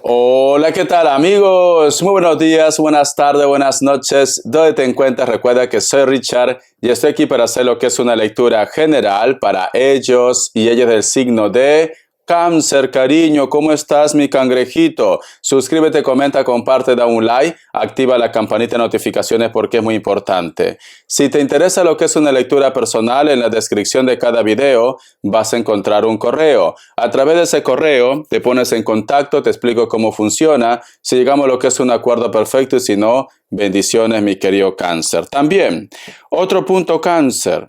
Hola, ¿qué tal amigos? Muy buenos días, buenas tardes, buenas noches. ¿Dónde te encuentras? Recuerda que soy Richard y estoy aquí para hacer lo que es una lectura general para ellos y ellas del signo de Cáncer. Cariño, ¿cómo estás, mi cangrejito? Suscríbete, comenta, comparte, da un like, activa la campanita de notificaciones porque es muy importante. Si te interesa lo que es una lectura personal, en la descripción de cada video vas a encontrar un correo. A través de ese correo te pones en contacto, te explico cómo funciona, si llegamos a lo que es un acuerdo perfecto y si no, bendiciones, mi querido Cáncer. También, otro punto, Cáncer.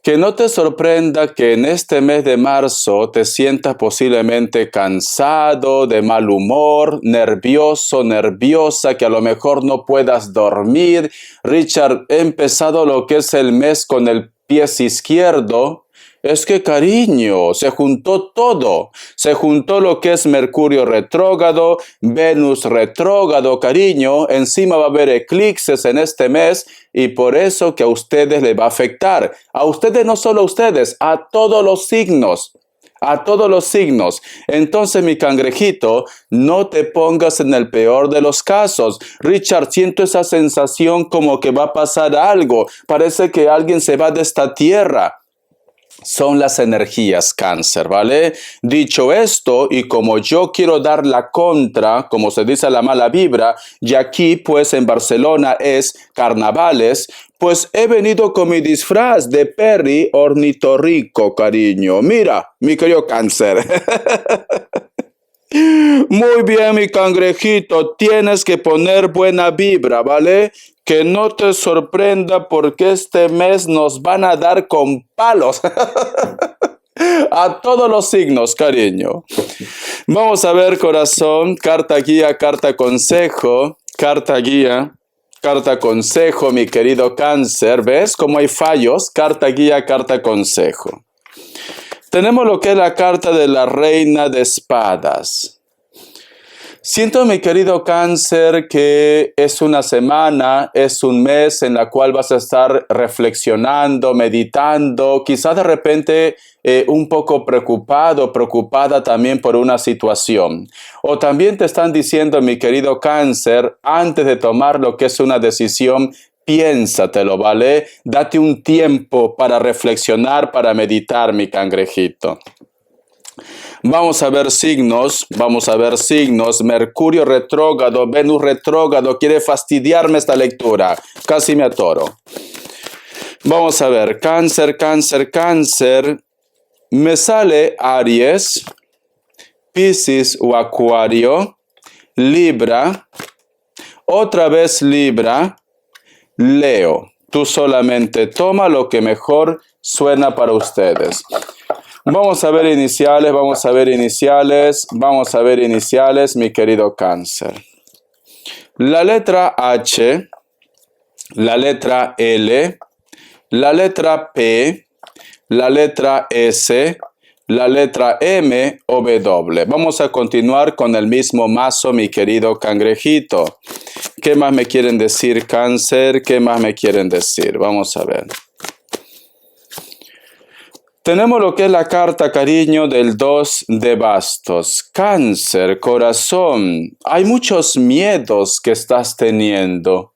Que no te sorprenda que en este mes de marzo te sientas posiblemente cansado, de mal humor, nervioso, nerviosa, que a lo mejor no puedas dormir. Richard, he empezado lo que es el mes con el pie izquierdo. Es que, cariño, se juntó todo. Se juntó lo que es Mercurio retrógrado, Venus retrógrado, cariño. Encima va a haber eclipses en este mes y por eso que a ustedes les va a afectar. A ustedes, no solo a ustedes, a todos los signos. A todos los signos. Entonces, mi cangrejito, no te pongas en el peor de los casos. Richard, siento esa sensación como que va a pasar algo. Parece que alguien se va de esta tierra. Son las energías, Cáncer, ¿vale? Dicho esto, y como yo quiero dar la contra, como se dice la mala vibra, y aquí pues en Barcelona es carnavales, pues he venido con mi disfraz de Perry ornitorrinco, cariño. Mira, mi querido Cáncer. Muy bien, mi cangrejito, tienes que poner buena vibra, ¿vale? Que no te sorprenda porque este mes nos van a dar con palos. A todos los signos, cariño. Vamos a ver, corazón, carta guía, carta consejo, carta guía, carta consejo, mi querido Cáncer. ¿Ves cómo hay fallos? Carta guía, carta consejo. Tenemos lo que es la carta de la Reina de Espadas. Siento, mi querido Cáncer, que es una semana, es un mes en la cual vas a estar reflexionando, meditando, quizás de repente un poco preocupado, preocupada también por una situación. O también te están diciendo, mi querido Cáncer, antes de tomar lo que es una decisión, piénsatelo, ¿vale? Date un tiempo para reflexionar, para meditar, mi cangrejito. Vamos a ver signos, Mercurio retrógrado, Venus retrógrado, quiere fastidiarme esta lectura, casi me atoro. Vamos a ver, Cáncer, Cáncer, Cáncer, me sale Aries, Piscis o Acuario, Libra, otra vez Libra, Leo. Tú solamente toma lo que mejor suena para ustedes. Vamos a ver iniciales, mi querido Cáncer. La letra H, la letra L, la letra P, la letra S, la letra M o W. Vamos a continuar con el mismo mazo, mi querido cangrejito. ¿Qué más me quieren decir, Cáncer? ¿Qué más me quieren decir? Vamos a ver. Tenemos lo que es la carta, cariño, del 2 de bastos. Cáncer, corazón, hay muchos miedos que estás teniendo.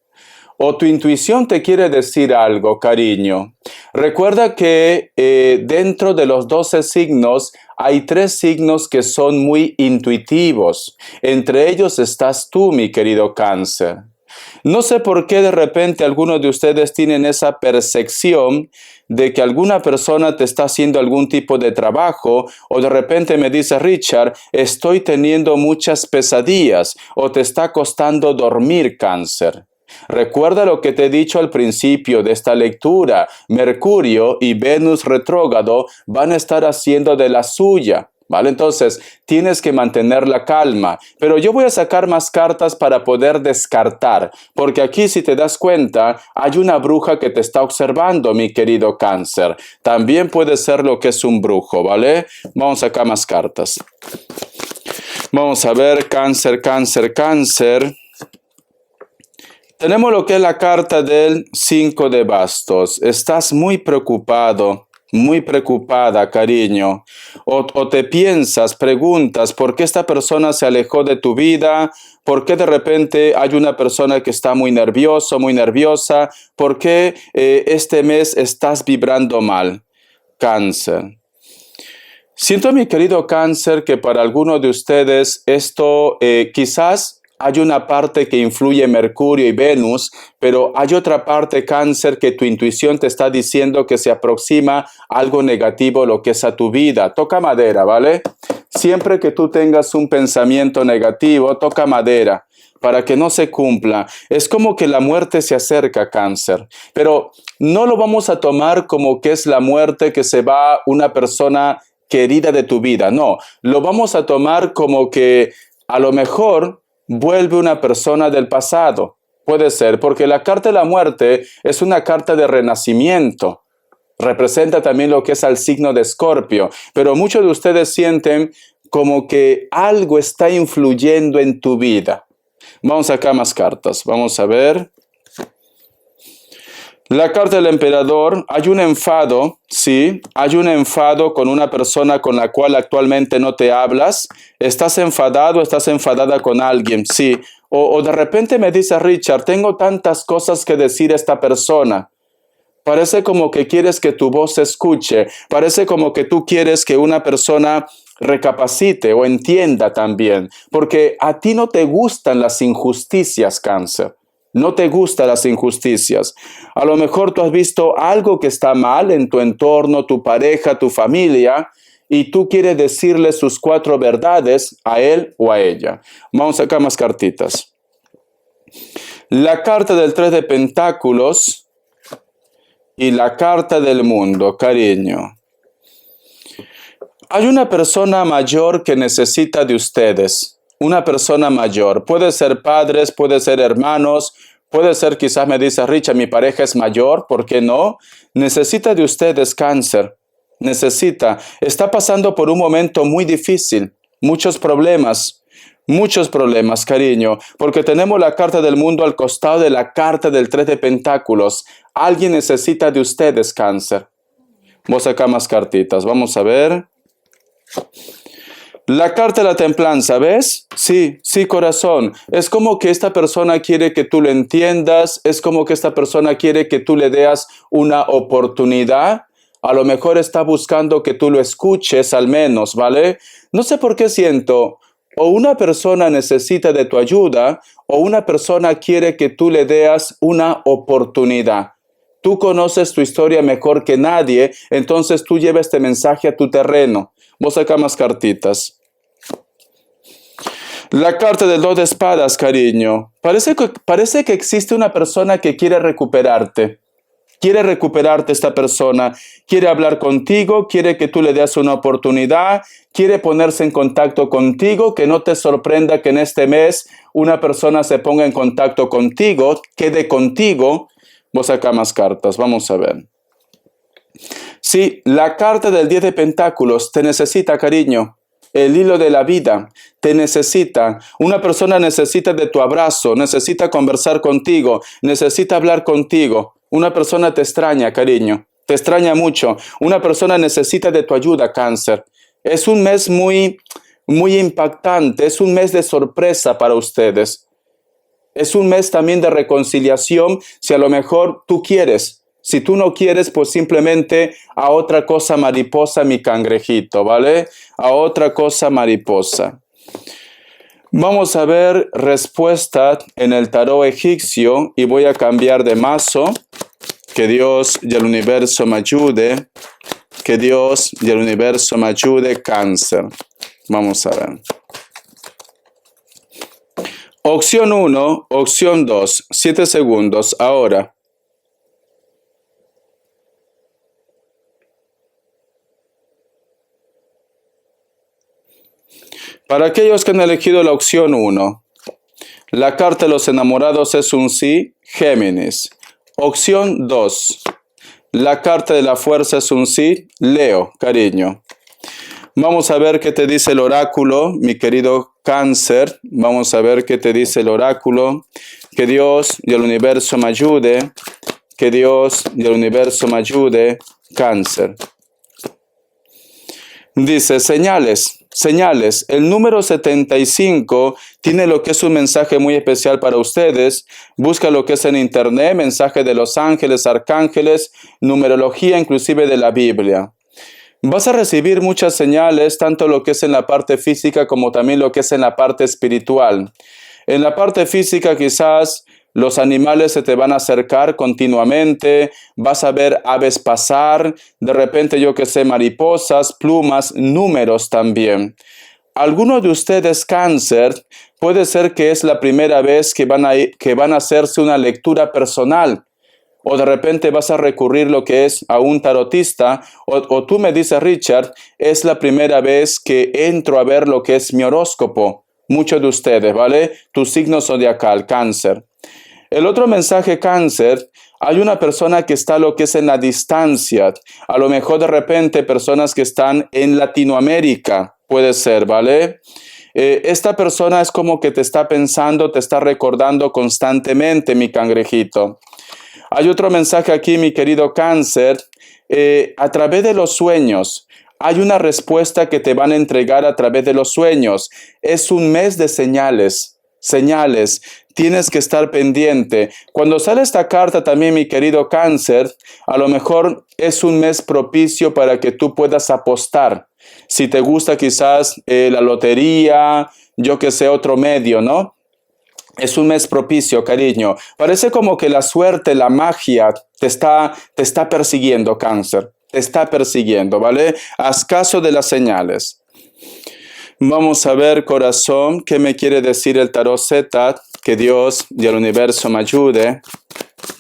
O tu intuición te quiere decir algo, cariño. Recuerda que dentro de los 12 signos hay 3 signos que son muy intuitivos. Entre ellos estás tú, mi querido Cáncer. No sé por qué de repente algunos de ustedes tienen esa percepción de que alguna persona te está haciendo algún tipo de trabajo, o de repente me dice, Richard, estoy teniendo muchas pesadillas o te está costando dormir, Cáncer. Recuerda lo que te he dicho al principio de esta lectura. Mercurio y Venus retrógrado van a estar haciendo de la suya. ¿Vale? Entonces, tienes que mantener la calma. Pero yo voy a sacar más cartas para poder descartar. Porque aquí, si te das cuenta, hay una bruja que te está observando, mi querido Cáncer. También puede ser lo que es un brujo, ¿vale? Vamos a sacar más cartas. Vamos a ver, Cáncer, Cáncer, Cáncer. Tenemos lo que es la carta del 5 de bastos. Estás muy preocupado, muy preocupada, cariño. O te piensas, preguntas, ¿por qué esta persona se alejó de tu vida? ¿Por qué de repente hay una persona que está muy nervioso, muy nerviosa? ¿Por qué este mes estás vibrando mal? Cáncer. Siento, mi querido Cáncer, que para algunos de ustedes esto quizás hay una parte que influye Mercurio y Venus, pero hay otra parte, Cáncer, que tu intuición te está diciendo que se aproxima algo negativo lo que es a tu vida. Toca madera, ¿vale? Siempre que tú tengas un pensamiento negativo, toca madera para que no se cumpla. Es como que la muerte se acerca, Cáncer, pero no lo vamos a tomar como que es la muerte que se va una persona querida de tu vida. No, lo vamos a tomar como que a lo mejor vuelve una persona del pasado. Puede ser, porque la carta de la muerte es una carta de renacimiento. Representa también lo que es al signo de Escorpio. Pero muchos de ustedes sienten como que algo está influyendo en tu vida. Vamos acá más cartas. Vamos a ver. La carta del emperador, hay un enfado, sí, hay un enfado con una persona con la cual actualmente no te hablas. ¿Estás enfadado, estás enfadada con alguien? Sí. O de repente me dice, Richard, tengo tantas cosas que decir a esta persona. Parece como que quieres que tu voz se escuche. Parece como que tú quieres que una persona recapacite o entienda también. Porque a ti no te gustan las injusticias, Cáncer. No te gustan las injusticias. A lo mejor tú has visto algo que está mal en tu entorno, tu pareja, tu familia, y tú quieres decirle sus 4 verdades a él o a ella. Vamos a sacar más cartitas. La carta del 3 de Pentáculos y la carta del mundo, cariño. Hay una persona mayor que necesita de ustedes. Una persona mayor. Puede ser padres, puede ser hermanos, puede ser quizás me dice, Richard, mi pareja es mayor, ¿por qué no? Necesita de ustedes, Cáncer. Necesita. Está pasando por un momento muy difícil. Muchos problemas, cariño. Porque tenemos la carta del mundo al costado de la carta del 3 de Pentáculos. Alguien necesita de ustedes, Cáncer. Vamos a sacar más cartitas. Vamos a ver. La carta de la templanza, ¿ves? Sí, corazón. Es como que esta persona quiere que tú lo entiendas, es como que esta persona quiere que tú le des una oportunidad. A lo mejor está buscando que tú lo escuches al menos, ¿vale? No sé por qué siento, o una persona necesita de tu ayuda, o una persona quiere que tú le des una oportunidad. Tú conoces tu historia mejor que nadie, entonces tú llevas este mensaje a tu terreno. Vamos a sacar más cartitas. La carta del 2 de espadas, cariño. Parece que existe una persona que quiere recuperarte. Quiere recuperarte esta persona. Quiere hablar contigo, quiere que tú le des una oportunidad, quiere ponerse en contacto contigo, que no te sorprenda que en este mes una persona se ponga en contacto contigo, quede contigo. Vamos a sacar más cartas, vamos a ver. Sí, la carta del 10 de Pentáculos te necesita, cariño. El hilo de la vida te necesita. Una persona necesita de tu abrazo, necesita conversar contigo, necesita hablar contigo. Una persona te extraña, cariño. Te extraña mucho. Una persona necesita de tu ayuda, Cáncer. Es un mes muy impactante. Es un mes de sorpresa para ustedes. Es un mes también de reconciliación si a lo mejor tú quieres. Si tú no quieres, pues simplemente a otra cosa mariposa, mi cangrejito, ¿vale? A otra cosa mariposa. Vamos a ver respuesta en el tarot egipcio y voy a cambiar de mazo. Que Dios y el universo me ayude. Que Dios y el universo me ayude, Cáncer. Vamos a ver. Opción 1, opción 2, 7 segundos, ahora. Para aquellos que han elegido la opción 1, la carta de los enamorados es un sí, Géminis. Opción 2, la carta de la fuerza es un sí, Leo, cariño. Vamos a ver qué te dice el oráculo, mi querido Cáncer. Vamos a ver qué te dice el oráculo. Que Dios y el universo me ayude. Que Dios y el universo me ayude, Cáncer. Dice, señales, señales. El número 75 tiene lo que es un mensaje muy especial para ustedes. Busca lo que es en internet, mensaje de los ángeles, arcángeles, numerología inclusive de la Biblia. Vas a recibir muchas señales, tanto lo que es en la parte física como también lo que es en la parte espiritual. En la parte física quizás los animales se te van a acercar continuamente, vas a ver aves pasar, de repente yo que sé, mariposas, plumas, números también. Algunos de ustedes cáncer, puede ser que es la primera vez que van a hacerse una lectura personal. O de repente vas a recurrir lo que es a un tarotista, o tú me dices, Richard, es la primera vez que entro a ver lo que es mi horóscopo. Muchos de ustedes, ¿vale? Tu signo zodiacal, cáncer. El otro mensaje, cáncer, hay una persona que está lo que es en la distancia. A lo mejor de repente personas que están en Latinoamérica, puede ser, ¿vale? Esta persona es como que te está pensando, te está recordando constantemente, mi cangrejito. Hay otro mensaje aquí, mi querido cáncer, a través de los sueños. Hay una respuesta que te van a entregar a través de los sueños. Es un mes de señales, señales. Tienes que estar pendiente. Cuando sale esta carta también, mi querido cáncer, a lo mejor es un mes propicio para que tú puedas apostar. Si te gusta quizás la lotería, yo que sé, otro medio, ¿no? Es un mes propicio, cariño. Parece como que la suerte, la magia te está persiguiendo, cáncer. Te está persiguiendo, ¿vale? Haz caso de las señales. Vamos a ver, corazón, qué me quiere decir el tarot Z. Que Dios y el universo me ayude.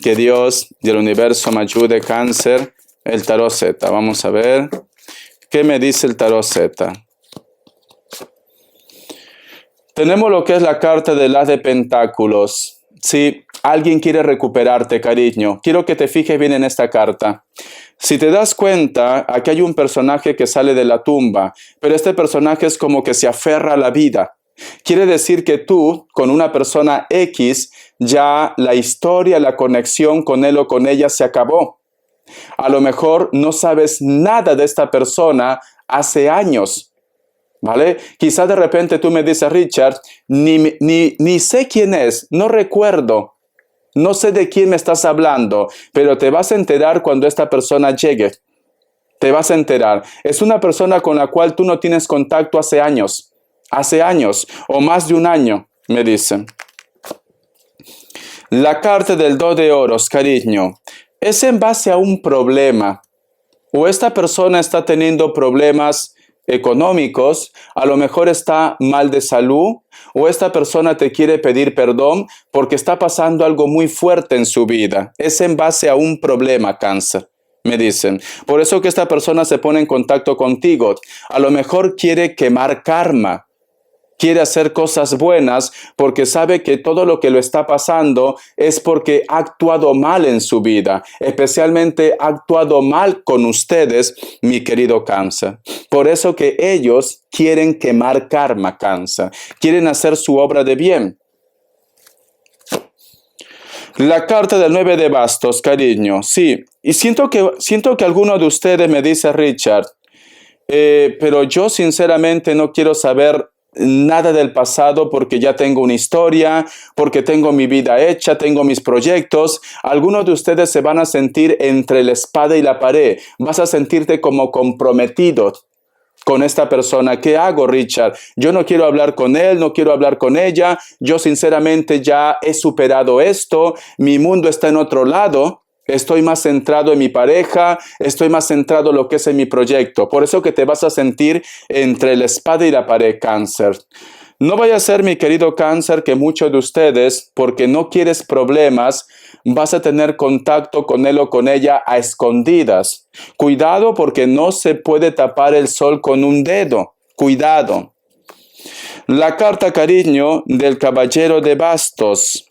Que Dios y el universo me ayude, cáncer. El tarot Z. Vamos a ver. ¿Qué me dice el tarot Z? Tenemos lo que es la carta del as de pentáculos. Si alguien quiere recuperarte, cariño, quiero que te fijes bien en esta carta. Si te das cuenta, aquí hay un personaje que sale de la tumba, pero este personaje es como que se aferra a la vida. Quiere decir que tú, con una persona X, ya la historia, la conexión con él o con ella se acabó. A lo mejor no sabes nada de esta persona hace años, ¿vale? Quizás de repente tú me dices, Richard, ni sé quién es, no recuerdo, no sé de quién me estás hablando, pero te vas a enterar cuando esta persona llegue. Te vas a enterar. Es una persona con la cual tú no tienes contacto hace años o más de un año, me dicen. La carta del 2 de oros, cariño, es en base a un problema. O esta persona está teniendo problemas económicos, a lo mejor está mal de salud, o esta persona te quiere pedir perdón porque está pasando algo muy fuerte en su vida. Es en base a un problema, cáncer, me dicen. Por eso que esta persona se pone en contacto contigo. A lo mejor quiere quemar karma. Quiere hacer cosas buenas porque sabe que todo lo que lo está pasando es porque ha actuado mal en su vida. Especialmente ha actuado mal con ustedes, mi querido cáncer. Por eso que ellos quieren quemar karma, cáncer. Quieren hacer su obra de bien. La carta del 9 de bastos, cariño. Sí, y siento que alguno de ustedes me dice, Richard, pero yo sinceramente no quiero saber nada del pasado porque ya tengo una historia, porque tengo mi vida hecha, tengo mis proyectos. Algunos de ustedes se van a sentir entre la espada y la pared. Vas a sentirte como comprometido con esta persona. ¿Qué hago, Richard? Yo no quiero hablar con él, no quiero hablar con ella. Yo sinceramente ya he superado esto. Mi mundo está en otro lado. Estoy más centrado en mi pareja, estoy más centrado en lo que es en mi proyecto. Por eso que te vas a sentir entre la espada y la pared, cáncer. No vaya a ser, mi querido cáncer, que muchos de ustedes, porque no quieres problemas, vas a tener contacto con él o con ella a escondidas. Cuidado porque no se puede tapar el sol con un dedo. Cuidado. La carta, cariño, del caballero de bastos.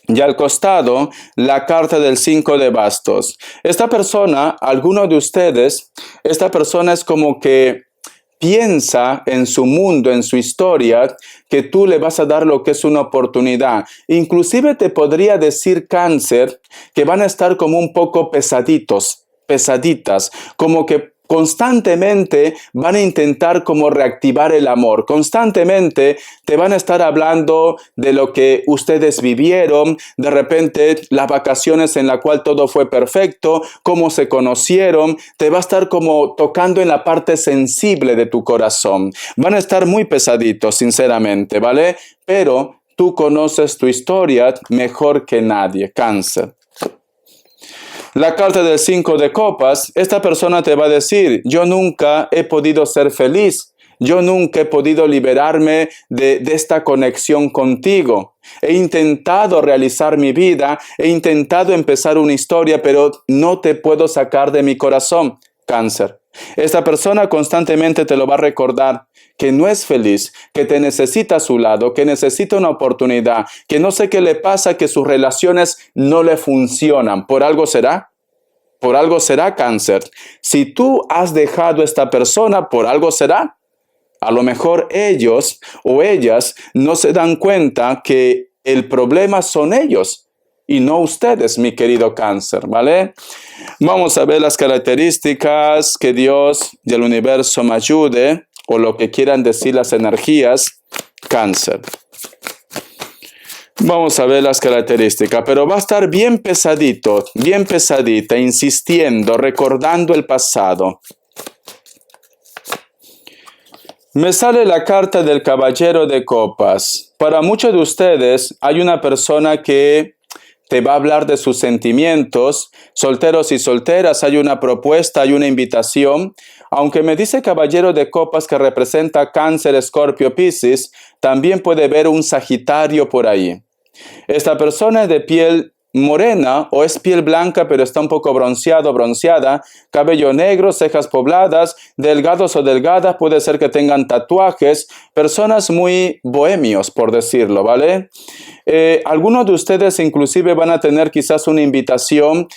Y al costado, la carta del 5 de bastos. Esta persona, alguno de ustedes, esta persona es como que piensa en su mundo, en su historia, que tú le vas a dar lo que es una oportunidad. Inclusive te podría decir, cáncer, que van a estar como un poco pesaditas, como que constantemente van a intentar como reactivar el amor. Constantemente te van a estar hablando de lo que ustedes vivieron, de repente las vacaciones en la cual todo fue perfecto, cómo se conocieron, te va a estar como tocando en la parte sensible de tu corazón. Van a estar muy pesaditos, sinceramente, ¿vale? Pero tú conoces tu historia mejor que nadie, Cáncer. La carta del 5 de copas, esta persona te va a decir, yo nunca he podido ser feliz, yo nunca he podido liberarme de esta conexión contigo. He intentado realizar mi vida, he intentado empezar una historia, pero no te puedo sacar de mi corazón, Cáncer. Esta persona constantemente te lo va a recordar, que no es feliz, que te necesita a su lado, que necesita una oportunidad, que no sé qué le pasa, que sus relaciones no le funcionan. ¿Por algo será? Por algo será, Cáncer. Si tú has dejado a esta persona, por algo será. A lo mejor ellos o ellas no se dan cuenta que el problema son ellos y no ustedes, mi querido Cáncer, ¿vale? Vamos a ver las características, que Dios y el universo me ayude, o lo que quieran decir las energías, Cáncer. Vamos a ver las características, pero va a estar bien pesadito, bien pesadita, insistiendo, recordando el pasado. Me sale la carta del Caballero de Copas. Para muchos de ustedes hay una persona que te va a hablar de sus sentimientos. Solteros y solteras, hay una propuesta, hay una invitación. Aunque me dice Caballero de Copas que representa Cáncer, Escorpio, Piscis, también puede ver un Sagitario por ahí. Esta persona es de piel morena o es piel blanca pero está un poco bronceado, bronceada, cabello negro, cejas pobladas, delgados o delgadas, puede ser que tengan tatuajes, personas muy bohemios, por decirlo, ¿vale? Algunos de ustedes inclusive van a tener quizás una invitación,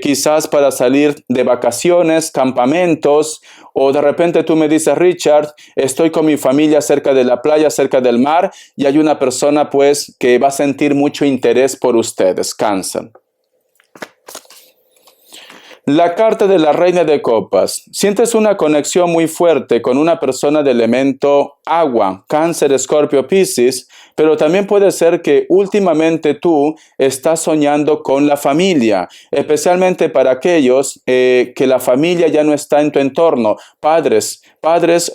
quizás para salir de vacaciones, campamentos, o de repente tú me dices, Richard, estoy con mi familia cerca de la playa, cerca del mar, y hay una persona pues que va a sentir mucho interés por ustedes, Cáncer. La carta de la Reina de Copas. Sientes una conexión muy fuerte con una persona de elemento agua, Cáncer, Escorpio, Piscis, pero también puede ser que últimamente tú estás soñando con la familia, especialmente para aquellos que la familia ya no está en tu entorno, padres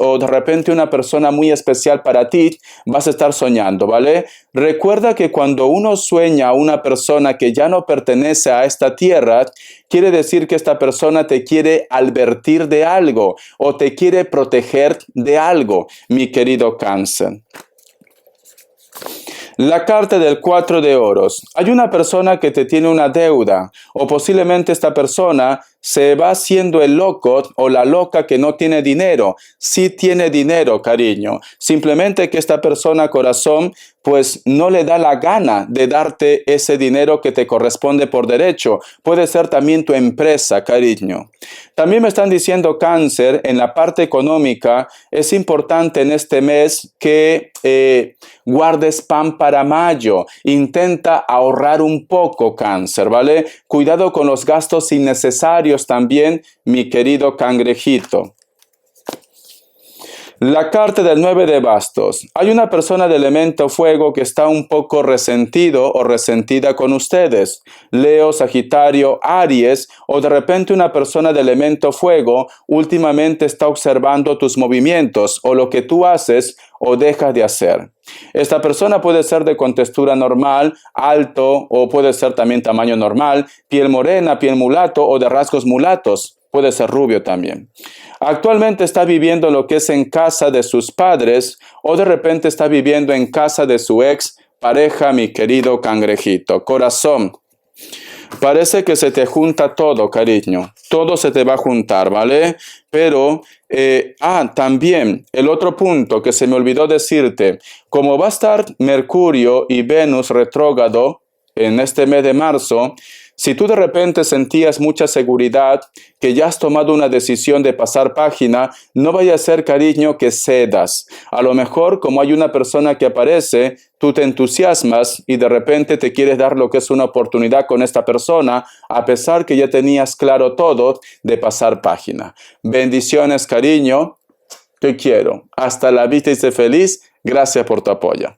o de repente una persona muy especial para ti, vas a estar soñando, ¿vale? Recuerda que cuando uno sueña a una persona que ya no pertenece a esta tierra, quiere decir que esta persona te quiere advertir de algo o te quiere proteger de algo, mi querido Cáncer. La carta del 4 de oros. Hay una persona que te tiene una deuda o posiblemente esta persona se va haciendo el loco o la loca que no tiene dinero. Sí tiene dinero, cariño. Simplemente que esta persona, corazón, pues no le da la gana de darte ese dinero que te corresponde por derecho. Puede ser también tu empresa, cariño. También me están diciendo, Cáncer, en la parte económica, es importante en este mes que guardes pan para mayo. Intenta ahorrar un poco, Cáncer, ¿vale? Cuidado con los gastos innecesarios también, mi querido cangrejito. La carta del 9 de bastos. Hay una persona de elemento fuego que está un poco resentido o resentida con ustedes. Leo, Sagitario, Aries, o de repente una persona de elemento fuego últimamente está observando tus movimientos o lo que tú haces o dejas de hacer. Esta persona puede ser de contextura normal, alto, o puede ser también tamaño normal, piel morena, piel mulato o de rasgos mulatos. Puede ser rubio también. Actualmente está viviendo lo que es en casa de sus padres o de repente está viviendo en casa de su ex pareja, mi querido cangrejito. Corazón, parece que se te junta todo, cariño. Todo se te va a juntar, ¿vale? Pero, también el otro punto que se me olvidó decirte, como va a estar Mercurio y Venus retrógrado en este mes de marzo, Si tú de repente sentías mucha seguridad, que ya has tomado una decisión de pasar página, no vaya a ser, cariño, que cedas. A lo mejor, como hay una persona que aparece, tú te entusiasmas y de repente te quieres dar lo que es una oportunidad con esta persona, a pesar que ya tenías claro todo de pasar página. Bendiciones, cariño. Te quiero. Hasta la vista y sé feliz. Gracias por tu apoyo.